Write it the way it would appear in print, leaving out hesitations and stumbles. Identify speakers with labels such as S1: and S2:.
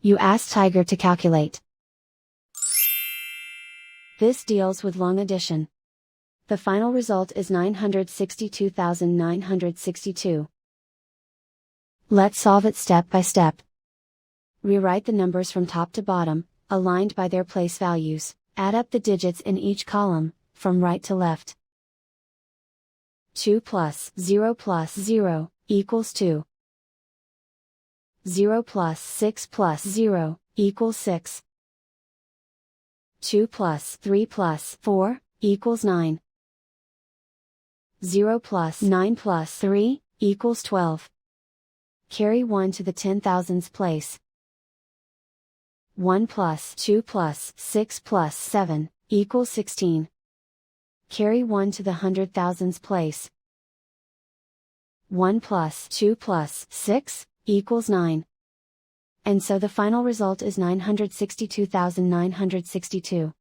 S1: You ask Tiger to calculate. This deals with long addition. The final result is 962,962. Let's solve it step by step. Rewrite the numbers from top to bottom, aligned by their place values. Add up the digits in each column, from right to left. 2 plus 0 plus 0 equals 2. 0 plus 6 plus 0 equals 6. 2 plus 3 plus 4 equals 9. 0 plus 9 plus 3 equals 12. Carry 1 to the 10,000th place. 1 plus 2 plus 6 plus 7 equals 16. Carry 1 to the 100,000th place. 1 plus 2 plus 6 equals 9. And so the final result is 962,962.